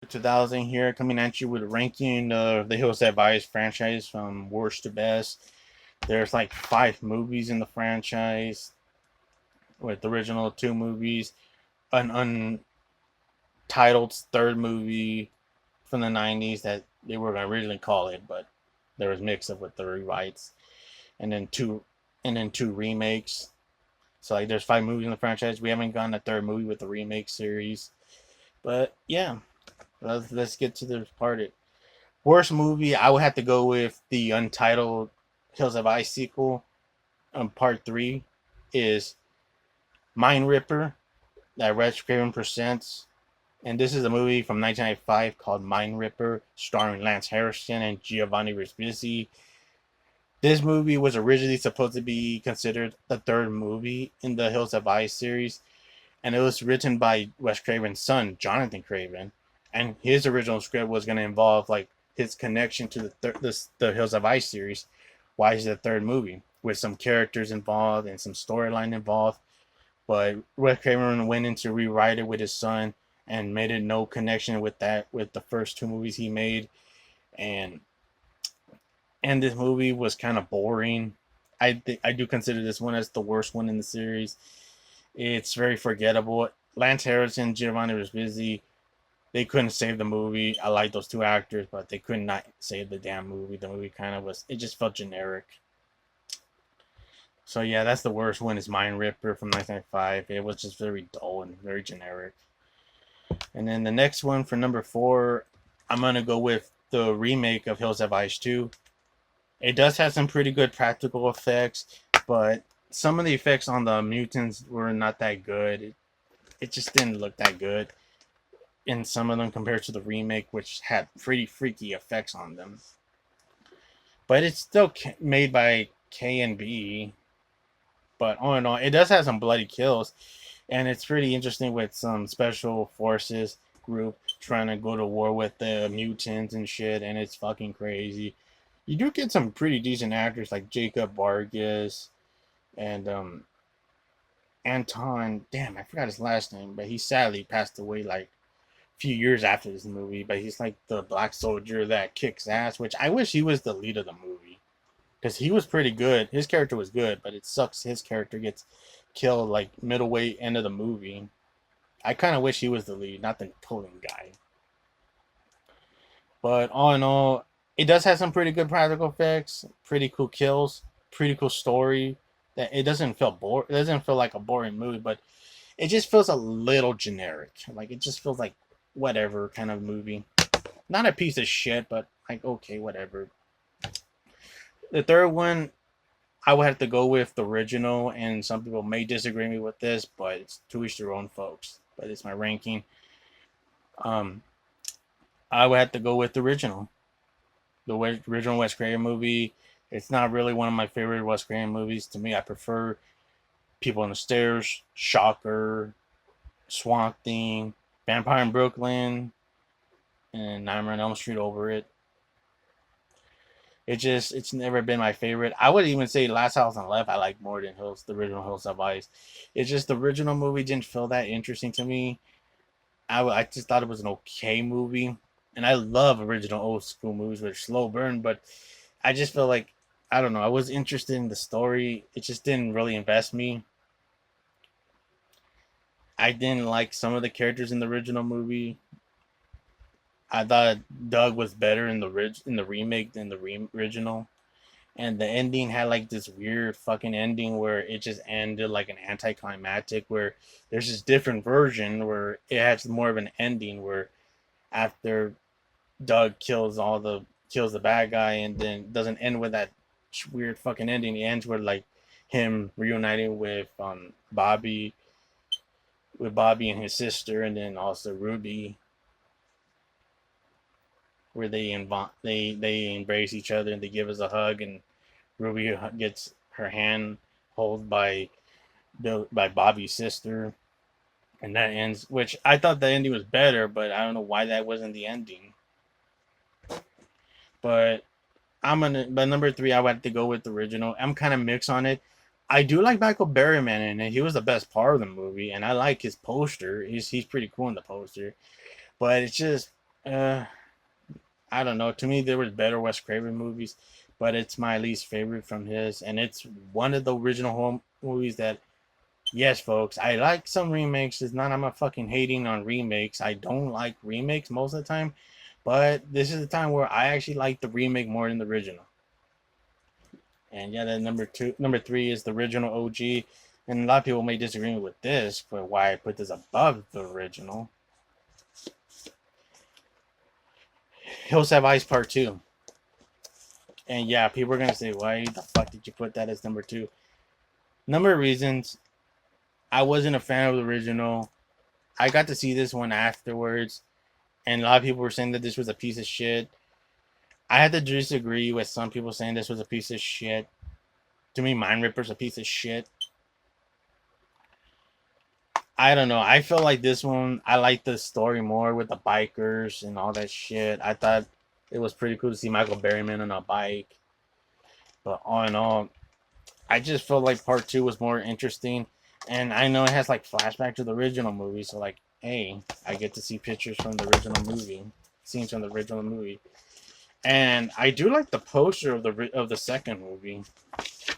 2000 here, coming at you with a ranking of the Hills That Bias franchise from worst to best. There's like 5 movies in the franchise, with the original 2 movies, an untitled third movie from the 90s that they were originally call it, but there was mix up with the rewrites, and then two remakes. So like there's 5 movies in the franchise. We haven't gotten a third movie with the remake series, but yeah, let's get to the part. Worst movie, I would have to go with the untitled Hills of Ice sequel. Part three is Mind Ripper that Wes Craven presents, and this is a movie from 1995 called Mind Ripper, starring Lance Harrison and Giovanni Ribisi. This movie was originally supposed to be considered the third movie in the Hills of Ice series, and it was written by Wes Craven's son, Jonathan Craven, and his original script was going to involve like his connection to the Hills of Ice series. Why is it the third movie with some characters involved and some storyline involved? But Wes Craven went in to rewrite it with his son and made it no connection with the first 2 movies he made, and this movie was kind of boring. I do consider this one as the worst one in the series. It's very forgettable. Lance Harrison, Giovanni Ribisi, they couldn't save the movie. I like those 2 actors, but they could not save the damn movie. The movie kind of was, it just felt generic. So yeah, that's the worst one. Is Mind Ripper from 1995. It was just very dull and very generic. And then the next one for number 4, I'm gonna go with the remake of Hills Have Ice 2. It does have some pretty good practical effects, but some of the effects on the mutants were not that good. It just didn't look that good in some of them compared to the remake, which had pretty freaky effects on them. But it's still made by K&B. But all in all, it does have some bloody kills, and it's pretty interesting with some special forces group trying to go to war with the mutants and shit, and it's fucking crazy. You do get some pretty decent actors like Jacob Vargas and Anton. Damn, I forgot his last name, but he sadly passed away like few years after this movie, but he's like the black soldier that kicks ass, which I wish he was the lead of the movie because he was pretty good. His character was good, but it sucks his character gets killed like middleweight end of the movie. I kind of wish he was the lead, not the pulling guy. But all in all, it does have some pretty good practical effects, pretty cool kills, pretty cool story. That it doesn't feel bored. It doesn't feel like a boring movie, but it just feels a little generic. Like it just feels like whatever kind of movie. Not a piece of shit, but like okay, whatever. The third one, I would have to go with the original, and some people may disagree me with this, but it's to each their own, folks. But it's my ranking. Um, I would have to go with the original, original Wes Craven movie. It's not really one of my favorite Wes Craven movies. To me, I prefer People on the Stairs, Shocker, Swamp Thing, Vampire in Brooklyn, and Nightmare on Elm Street over it. It's never been my favorite. I would even say Last House on the Left I like more than the original Hills of Ice. It's just the original movie didn't feel that interesting to me. I just thought it was an okay movie, and I love original old school movies with slow burn, but I just feel like I don't know. I was interested in the story. It just didn't really invest me. I didn't like some of the characters in the original movie. I thought Doug was better in the remake than the original, and the ending had like this weird fucking ending where it just ended like an anticlimactic. Where there's this different version where it has more of an ending where after Doug kills the bad guy, and then doesn't end with that weird fucking ending. It ends with like him reuniting with Bobby and his sister, and then also Ruby, where they embrace each other and they give us a hug, and Ruby gets her hand held by Bobby's sister, and that ends. Which I thought the ending was better, but I don't know why that wasn't the ending. But but number 3, I would have to go with the original. I'm kind of mixed on it. I do like Michael Berryman in it. He was the best part of the movie, and I like his poster. He's pretty cool in the poster, but it's just Uh, I don't know. To me, there was better Wes Craven movies, but it's my least favorite from his, and it's one of the original home movies that. Yes, folks, I like some remakes. It's not I'm a fucking hating on remakes. I don't like remakes most of the time, but this is the time where I actually like the remake more than the original. And yeah, then number three is the original OG. And a lot of people may disagree with this, but why I put this above the original. Hills Have Eyes Part 2. And yeah, people are going to say, why the fuck did you put that as number two? Number of reasons. I wasn't a fan of the original. I got to see this one afterwards. And a lot of people were saying that this was a piece of shit. I had to disagree with some people saying this was a piece of shit. To me, Mind Ripper's a piece of shit. I don't know. I feel like this one, I like the story more with the bikers and all that shit. I thought it was pretty cool to see Michael Berryman on a bike. But all in all, I just felt like part two was more interesting. And I know it has like flashback to the original movie. So, like, hey, I get to see pictures from the original movie, scenes from the original movie. And I do like the poster of the second movie.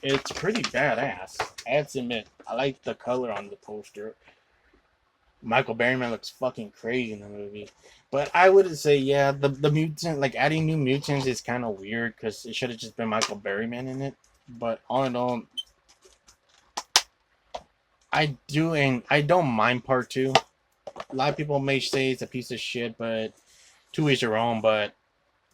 It's pretty badass. I have to admit, I like the color on the poster. Michael Berryman looks fucking crazy in the movie. But I would say, yeah, the mutant, like adding new mutants is kind of weird because it should have just been Michael Berryman in it. But all in all, I do, and I don't mind part two. A lot of people may say it's a piece of shit, but to each their own. But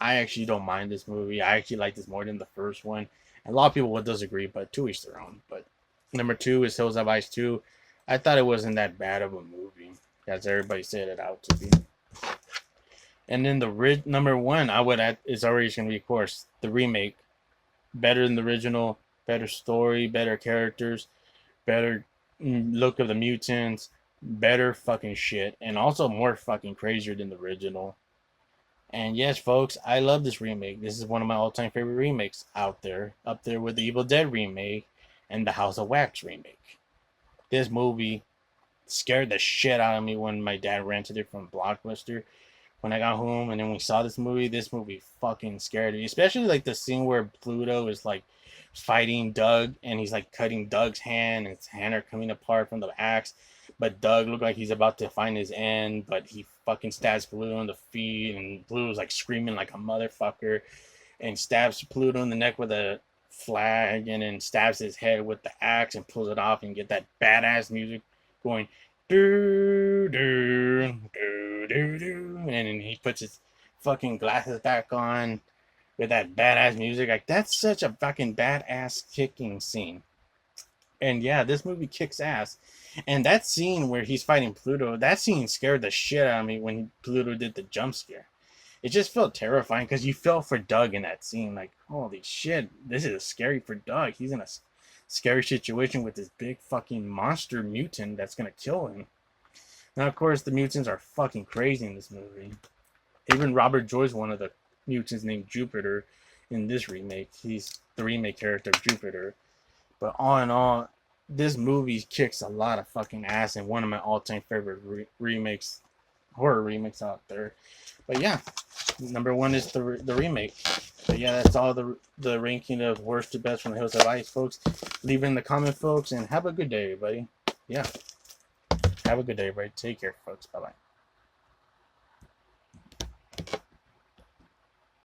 I actually don't mind this movie. I actually like this more than the first one. And a lot of people will disagree, but to each their own. But number two is Hills Have Eyes 2. I thought it wasn't that bad of a movie, as everybody said it out to be. And then the number one, I would add, is already going to be, of course, the remake. Better than the original, better story, better characters, better look of the mutants, better fucking shit, and also more fucking crazier than the original. And yes, folks, I love this remake. This is one of my all-time favorite remakes out there, up there with the Evil Dead remake and the House of Wax remake. This movie scared the shit out of me when my dad rented it from Blockbuster. When I got home and then we saw this movie fucking scared me. Especially like the scene where Pluto is like fighting Doug and he's like cutting Doug's hand and his hand are coming apart from the axe. But Doug looked like he's about to find his end, but he fucking stabs Pluto in the feet and Pluto's like screaming like a motherfucker and stabs Pluto in the neck with a flag and then stabs his head with the axe and pulls it off and get that badass music going do do do do do, and then he puts his fucking glasses back on with that badass music. Like that's such a fucking badass kicking scene. And yeah, this movie kicks ass. And that scene where he's fighting Pluto, that scene scared the shit out of me when Pluto did the jump scare. It just felt terrifying because you felt for Doug in that scene. Like, holy shit, this is scary for Doug. He's in a scary situation with this big fucking monster mutant that's gonna kill him. Now, of course, the mutants are fucking crazy in this movie. Even Robert Joy's one of the mutants named Jupiter in this remake. He's the remake character of Jupiter. But all in all, this movie kicks a lot of fucking ass and one of my all-time favorite remakes, horror remakes out there. But yeah, number one is the remake. But yeah, that's all the ranking of worst to best from the Hills of Ice, folks. Leave it in the comment, folks, and have a good day, everybody. Yeah, have a good day, everybody. Take care, folks. Bye-bye.